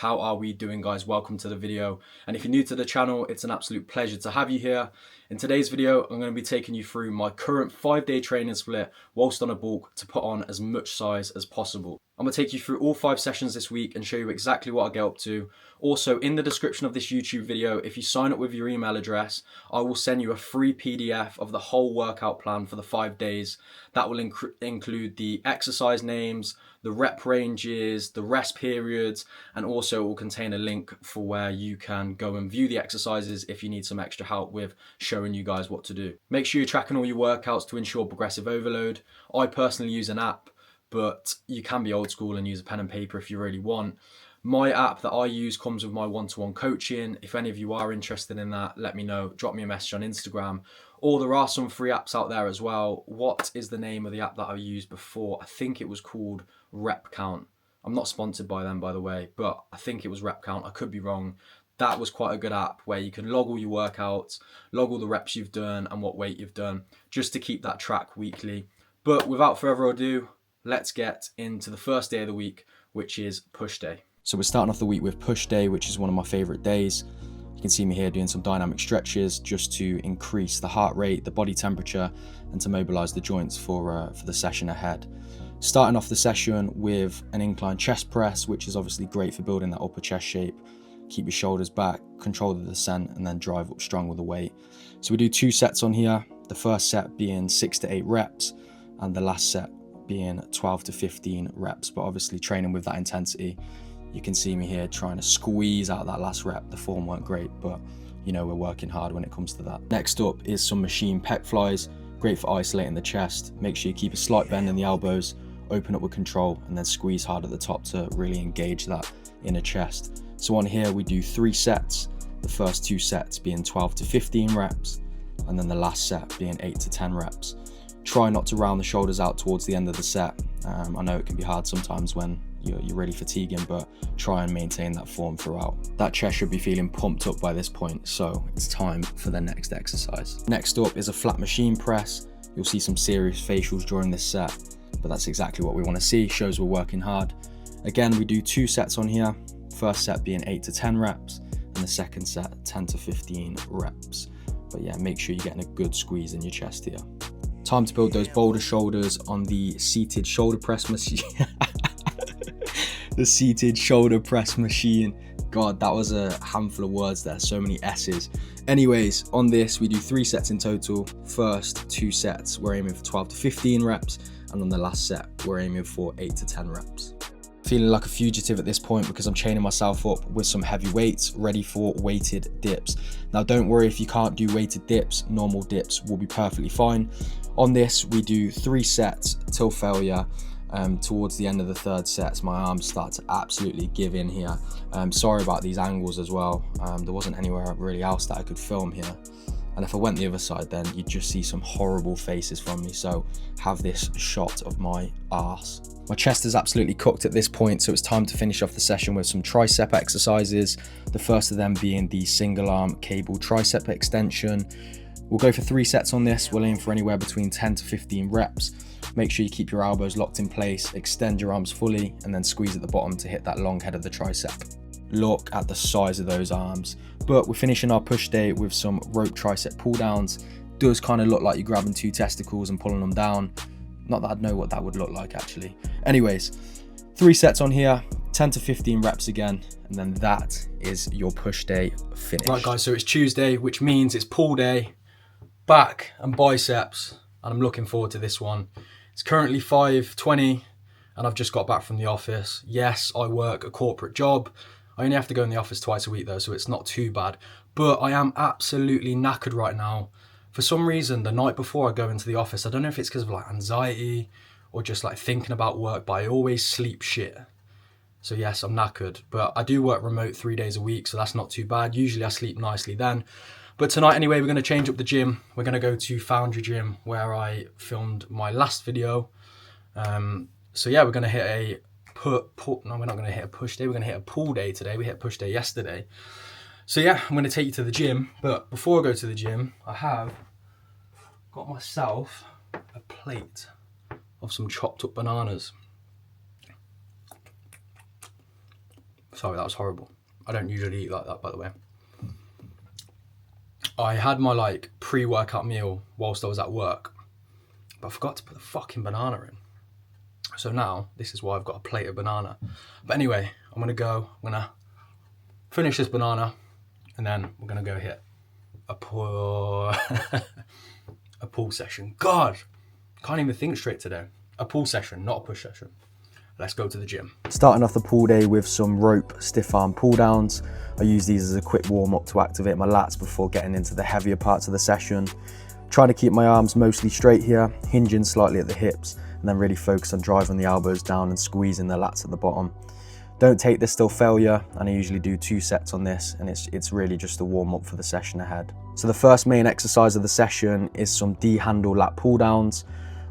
How are we doing, guys? Welcome to the video. And if you're new to the channel, it's an absolute pleasure to have you here. In today's video, I'm going to be taking you through my current 5-day training split whilst on a bulk to put on as much size as possible. I'm going to take you through all 5 sessions this week and show you exactly what I get up to. Also, in the description of this YouTube video, if you sign up with your email address, I will send you a free PDF of the whole workout plan for the 5 days. That will include the exercise names, the rep ranges, the rest periods, and also it will contain a link for where you can go and view the exercises if you need some extra help with showing you guys what to do. Make sure you're tracking all your workouts to ensure progressive overload. I personally use an app, but you can be old school and use a pen and paper if you really want. My app that I use comes with my one-to-one coaching. If any of you are interested in that, let me know. Drop me a message on Instagram. Or there are some free apps out there as well. What is the name of the app that I used before? I think it was called Rep Count. I'm not sponsored by them, by the way, but I think it was Rep Count. I could be wrong. That was quite a good app where you can log all your workouts, log all the reps you've done and what weight you've done, just to keep that track weekly. But without further ado, let's get into the first day of the week, which is push day. So we're starting off the week with push day, which is one of my favorite days. You can see me here doing some dynamic stretches just to increase the heart rate, the body temperature, and to mobilize the joints for the session ahead. Starting off the session with an incline chest press, which is obviously great for building that upper chest shape. Keep your shoulders back, control the descent, and then drive up strong with the weight. So we do 2 sets on here. The first set being 6 to 8 reps, and the last set being 12 to 15 reps, but obviously training with that intensity. You can see me here trying to squeeze out that last rep. The form weren't great, but you know we're working hard when it comes to that. Next up is some machine pec flies, great for isolating the chest. Make sure you keep a slight bend in the elbows, open up with control, and then squeeze hard at the top to really engage that inner chest. So on here we do 3 sets, the first 2 sets being 12 to 15 reps, and then the last set being 8 to 10 reps. Try not to round the shoulders out towards the end of the set. I know it can be hard sometimes when you're really fatiguing, but try and maintain that form throughout. That chest should be feeling pumped up by this point, so it's time for the next exercise. Next up is a flat machine press. You'll see some serious facials during this set, but that's exactly what we want to see. Shows we're working hard. Again, we do 2 sets on here. First set being 8 to 10 reps, and the second set 10 to 15 reps. But yeah, make sure you're getting a good squeeze in your chest here. Time to build those boulder shoulders on the seated shoulder press machine. The seated shoulder press machine. God, that was a handful of words there, so many S's. Anyways, on this we do 3 sets in total. First 2 sets we're aiming for 12 to 15 reps, and on the last set we're aiming for 8 to 10 reps. Feeling like a fugitive at this point because I'm chaining myself up with some heavy weights ready for weighted dips. Now don't worry if you can't do weighted dips, normal dips will be perfectly fine. On this we do 3 sets till failure. Towards the end of the 3rd set, my arms start to absolutely give in here. Sorry about these angles as well. There wasn't anywhere really else that I could film here. And if I went the other side, then you'd just see some horrible faces from me. So have this shot of my arse. My chest is absolutely cooked at this point, so it's time to finish off the session with some tricep exercises. The first of them being the single arm cable tricep extension. We'll go for 3 sets on this. We'll aim for anywhere between 10 to 15 reps. Make sure you keep your elbows locked in place, extend your arms fully, and then squeeze at the bottom to hit that long head of the tricep. Look at the size of those arms. But we're finishing our push day with some rope tricep pull downs. Does kind of look like you're grabbing 2 testicles and pulling them down. Not that I'd know what that would look like actually. Anyways, 3 sets on here, 10 to 15 reps again, and then that is your push day finished. Right guys, so it's Tuesday, which means it's pull day, back and biceps, and I'm looking forward to this one. It's currently 5:20 and I've just got back from the office. Yes, I work a corporate job. I only have to go in the office twice a week though, so it's not too bad. But I am absolutely knackered right now. For some reason, the night before I go into the office, I don't know if it's because of like anxiety or just like thinking about work, but I always sleep shit. So yes, I'm knackered, but I do work remote 3 days a week, so that's not too bad. Usually I sleep nicely then. But tonight anyway, we're going to change up the gym. We're going to go to Foundry Gym where I filmed my last video. So yeah, we're going to hit a no, we're not going to hit a push day. We're going to hit a pull day today. We hit push day yesterday. So yeah, I'm going to take you to the gym. But before I go to the gym, I have got myself a plate of some chopped up bananas. Sorry, that was horrible. I don't usually eat like that, by the way. I had my like pre-workout meal whilst I was at work, but I forgot to put the fucking banana in. So now this is why I've got a plate of banana. But anyway, I'm gonna finish this banana, and then we're gonna go hit a pull a pull session. God, can't even think straight today. A pull session, not a push session. Let's go to the gym. Starting off the pull day with some rope stiff arm pull downs. I use these as a quick warm up to activate my lats before getting into the heavier parts of the session. Try to keep my arms mostly straight here, hinging slightly at the hips, and then really focus on driving the elbows down and squeezing the lats at the bottom. Don't take this till failure, and I usually do 2 sets on this, and it's really just a warm up for the session ahead. So the first main exercise of the session is some D-handle lat pull downs.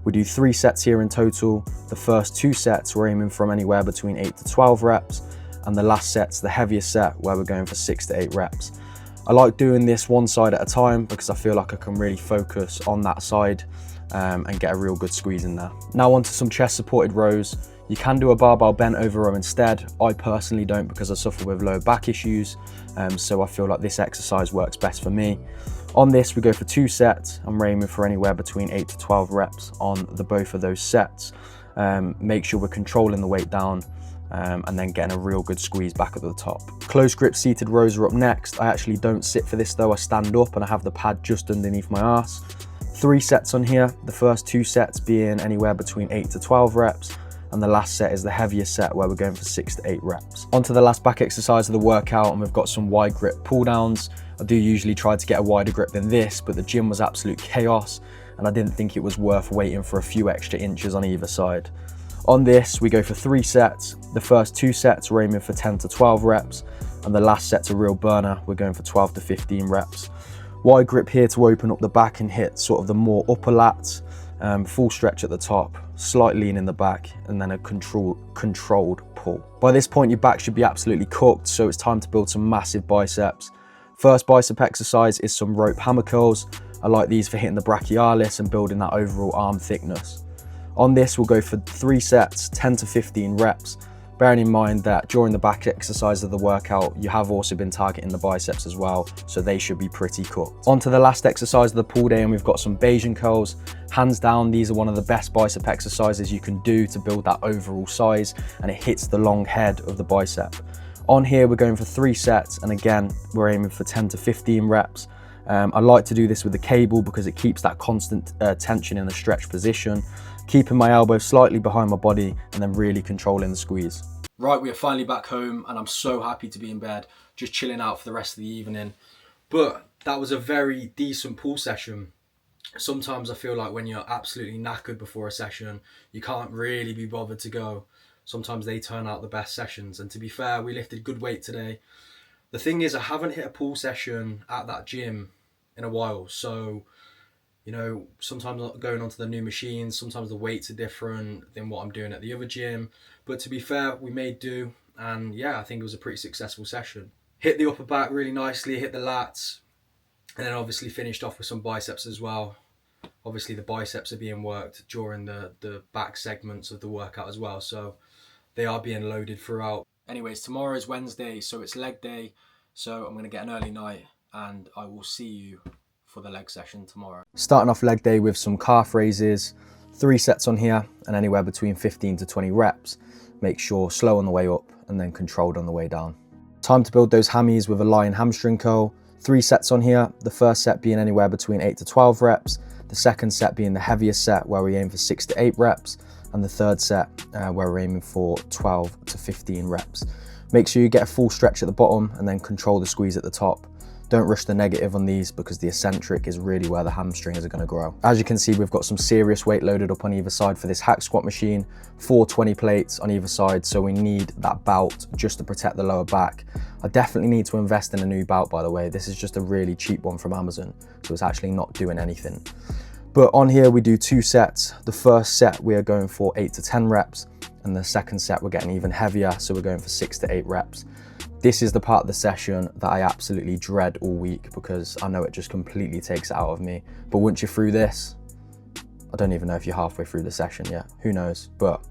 We do 3 sets here in total. The first 2 sets we're aiming from anywhere between 8 to 12 reps, and the last set's the heaviest set where we're going for 6 to 8 reps. I like doing this one side at a time because I feel like I can really focus on that side and get a real good squeeze in there. Now onto some chest supported rows. You can do a barbell bent over row instead. I personally don't because I suffer with low back issues, so I feel like this exercise works best for me. On this, we go for 2 sets. I'm aiming for anywhere between 8 to 12 reps on both of those sets. Make sure we're controlling the weight down and then getting a real good squeeze back at the top. Close grip seated rows are up next. I actually don't sit for this though. I stand up and I have the pad just underneath my arse. 3 sets on here. The first 2 sets being anywhere between 8 to 12 reps. And the last set is the heaviest set where we're going for 6 to 8 reps. Onto the last back exercise of the workout, and we've got some wide grip pull downs. I do usually try to get a wider grip than this, but the gym was absolute chaos and I didn't think it was worth waiting for a few extra inches on either side. On this, we go for 3 sets. The first 2 sets we're aiming for 10 to 12 reps, and the last set's a real burner. We're going for 12 to 15 reps. Wide grip here to open up the back and hit sort of the more upper lats. Full stretch at the top, slight lean in the back, and then a controlled pull. By this point, your back should be absolutely cooked, so it's time to build some massive biceps. First bicep exercise is some rope hammer curls. I like these for hitting the brachialis and building that overall arm thickness. On this, we'll go for 3 sets, 10 to 15 reps. Bearing in mind that during the back exercise of the workout, you have also been targeting the biceps as well, so they should be pretty cooked. On to the last exercise of the pull day, and we've got some Bayesian curls. Hands down, these are one of the best bicep exercises you can do to build that overall size, and it hits the long head of the bicep. On here, we're going for 3 sets, and again, we're aiming for 10 to 15 reps. I like to do this with the cable because it keeps that constant tension in the stretch position, keeping my elbow slightly behind my body and then really controlling the squeeze. Right, we are finally back home and I'm so happy to be in bed, just chilling out for the rest of the evening. But that was a very decent pull session. Sometimes I feel like when you're absolutely knackered before a session, you can't really be bothered to go. Sometimes they turn out the best sessions, and to be fair, we lifted good weight today. The thing is, I haven't hit a pull session at that gym in a while, so you know, sometimes going onto the new machines, sometimes the weights are different than what I'm doing at the other gym. But to be fair, we made do, and yeah, I think it was a pretty successful session. Hit the upper back really nicely, hit the lats, and then obviously finished off with some biceps as well. Obviously the biceps are being worked during the back segments of the workout as well, so they are being loaded throughout. Anyways, tomorrow is Wednesday, so it's leg day, so I'm going to get an early night and I will see you for the leg session tomorrow. Starting off leg day with some calf raises, 3 sets on here and anywhere between 15 to 20 reps. Make sure slow on the way up and then controlled on the way down. Time to build those hammies with a lying hamstring curl. 3 sets on here, the first set being anywhere between 8 to 12 reps, the second set being the heaviest set where we aim for 6 to 8 reps, and the third set where we're aiming for 12 to 15 reps. Make sure you get a full stretch at the bottom and then control the squeeze at the top. Don't rush the negative on these because the eccentric is really where the hamstrings are going to grow. As you can see, we've got some serious weight loaded up on either side for this hack squat machine, 4 20 plates on either side, so we need that belt just to protect the lower back. I definitely need to invest in a new belt, by the way. This is just a really cheap one from Amazon, so it's actually not doing anything. But on here we do 2 sets. The first set we are going for 8 to 10 reps, and the second set we're getting even heavier, so we're going for 6 to 8 reps. This is the part of the session that I absolutely dread all week because I know it just completely takes it out of me. But once you're through this, I don't even know if you're halfway through the session yet, who knows, but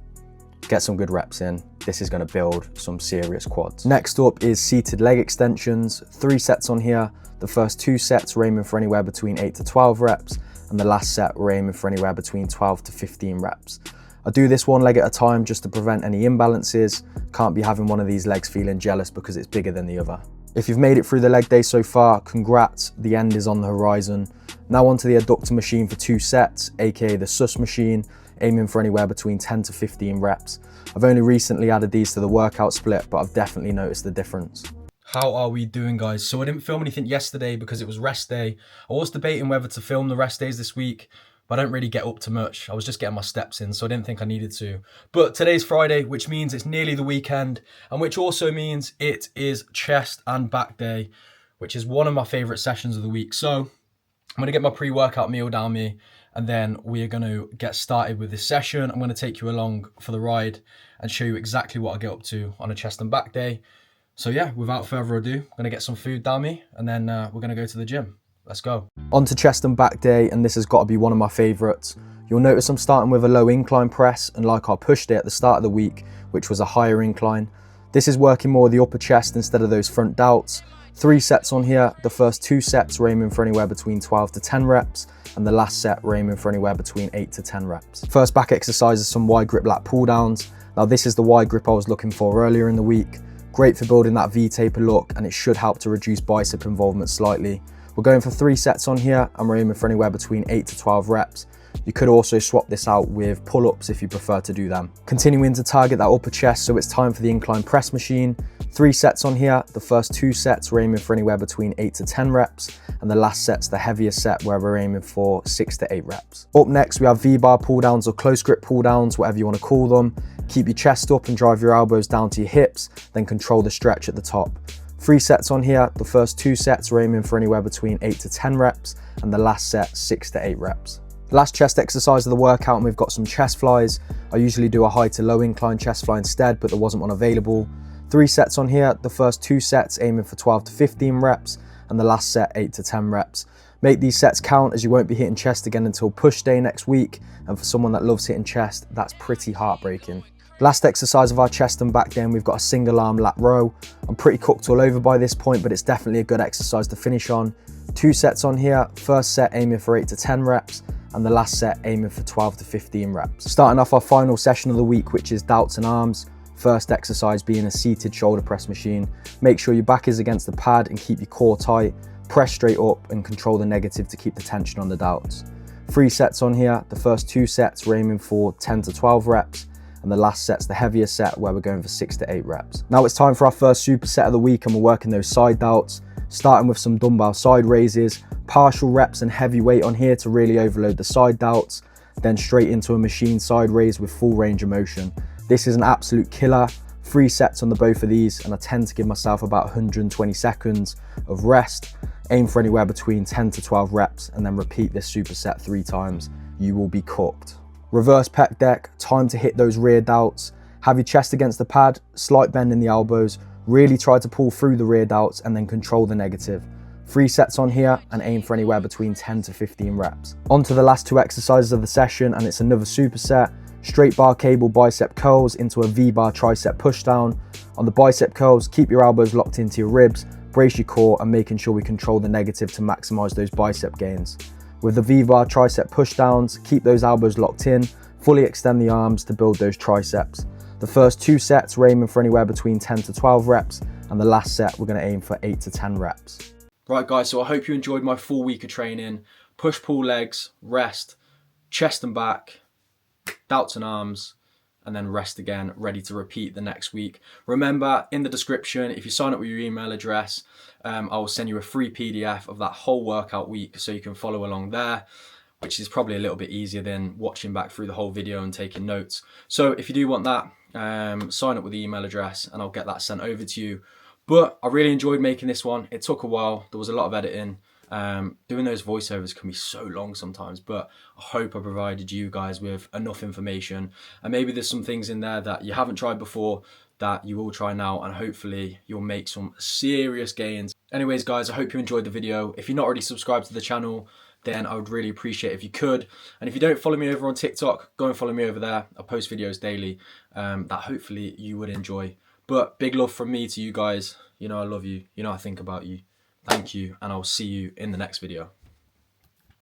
get some good reps in. This is going to build some serious quads. Next up is seated leg extensions. 3 sets on here. The first 2 sets we're aiming for anywhere between 8 to 12 reps, and the last set we're aiming for anywhere between 12 to 15 reps. I do this one leg at a time just to prevent any imbalances. Can't be having one of these legs feeling jealous because it's bigger than the other. If you've made it through the leg day so far, congrats, the end is on the horizon. Now onto the adductor machine for 2 sets, aka the sus machine, aiming for anywhere between 10 to 15 reps. I've only recently added these to the workout split, but I've definitely noticed the difference. How are we doing, guys? So I didn't film anything yesterday because it was rest day. I was debating whether to film the rest days this week, but I don't really get up to much. I was just getting my steps in, so I didn't think I needed to. But today's Friday, which means it's nearly the weekend, and which also means it is chest and back day, which is one of my favorite sessions of the week. So I'm gonna get my pre-workout meal down me, and then we are gonna get started with this session. I'm gonna take you along for the ride and show you exactly what I get up to on a chest and back day. So yeah, without further ado, I'm gonna get some food down me, and then we're gonna go to the gym. Let's go. On to chest and back day, and this has got to be one of my favorites. You'll notice I'm starting with a low incline press, and like our push day at the start of the week, which was a higher incline. This is working more of the upper chest instead of those front delts. 3 sets on here. The first 2 sets we're aiming for anywhere between 12 to 10 reps, and the last set we're aiming for anywhere between 8 to 10 reps. First back exercise is some wide grip lat pull downs. Now this is the wide grip I was looking for earlier in the week. Great for building that V-taper look, and it should help to reduce bicep involvement slightly. We're going for 3 sets on here, and we're aiming for anywhere between 8 to 12 reps. You could also swap this out with pull-ups if you prefer to do them. Continuing to target that upper chest, so it's time for the incline press machine. 3 sets on here. The first 2 sets we're aiming for anywhere between 8 to 10 reps, and the last set's the heavier set where we're aiming for 6 to 8 reps. Up next we have V-bar pull downs or close grip pull downs, whatever you want to call them. Keep your chest up and drive your elbows down to your hips, then control the stretch at the top. 3 sets on here. The first 2 sets we're aiming for anywhere between 8 to 10 reps, and the last set 6 to 8 reps. Last chest exercise of the workout, and we've got some chest flies. I usually do a high to low incline chest fly instead, but there wasn't one available. 3 sets on here. The first 2 sets aiming for 12 to 15 reps, and the last set 8 to 10 reps. Make these sets count, as you won't be hitting chest again until push day next week, and for someone that loves hitting chest, that's pretty heartbreaking. Last exercise of our chest and back day, and we've got a single arm lat row. I'm pretty cooked all over by this point, but it's definitely a good exercise to finish on. 2 sets on here. First set aiming for 8 to 10 reps, and the last set aiming for 12 to 15 reps. Starting off our final session of the week, which is delts and arms. First exercise being a seated shoulder press machine. Make sure your back is against the pad and keep your core tight. Press straight up and control the negative to keep the tension on the delts. 3 sets on here. The first 2 sets we're aiming for 10 to 12 reps, and the last set's the heavier set where we're going for 6 to 8 reps. Now it's time for our first superset of the week, and we're working those side delts, starting with some dumbbell side raises, partial reps and heavy weight on here to really overload the side delts, then straight into a machine side raise with full range of motion. This is an absolute killer. 3 sets on the both of these, and I tend to give myself about 120 seconds of rest. Aim for anywhere between 10 to 12 reps, and then repeat this superset 3 times. You will be cooked. Reverse pec deck, time to hit those rear delts. Have your chest against the pad, slight bend in the elbows, really try to pull through the rear delts and then control the negative. 3 sets on here, and aim for anywhere between 10 to 15 reps. On to the last 2 exercises of the session, and it's another superset. Straight bar cable bicep curls into a V-bar tricep push down. On the bicep curls, keep your elbows locked into your ribs, brace your core, and making sure we control the negative to maximize those bicep gains. With the V-bar tricep push downs, keep those elbows locked in, fully extend the arms to build those triceps. The first 2 sets we're aiming for anywhere between 10 to 12 reps, and the last set we're going to aim for 8 to 10 reps. Right guys, so I hope you enjoyed my full week of training. Push, pull legs, rest, chest and back, delts and arms, and then rest again, ready to repeat the next week. Remember, in the description, if you sign up with your email address, I will send you a free PDF of that whole workout week so you can follow along there, which is probably a little bit easier than watching back through the whole video and taking notes. So if you do want that, sign up with the email address and I'll get that sent over to you. But I really enjoyed making this one. It took a while. There was a lot of editing. Doing those voiceovers can be so long sometimes, but I hope I provided you guys with enough information, and maybe there's some things in there that you haven't tried before that you will try now, and hopefully you'll make some serious gains. Anyways guys, I hope you enjoyed the video. If you're not already subscribed to the channel, then I would really appreciate it if you could. And if you don't follow me over on TikTok, go and follow me over there. I post videos daily that hopefully you would enjoy. But big love from me to you guys. You know I love you. You know I think about you. Thank you, and I'll see you in the next video.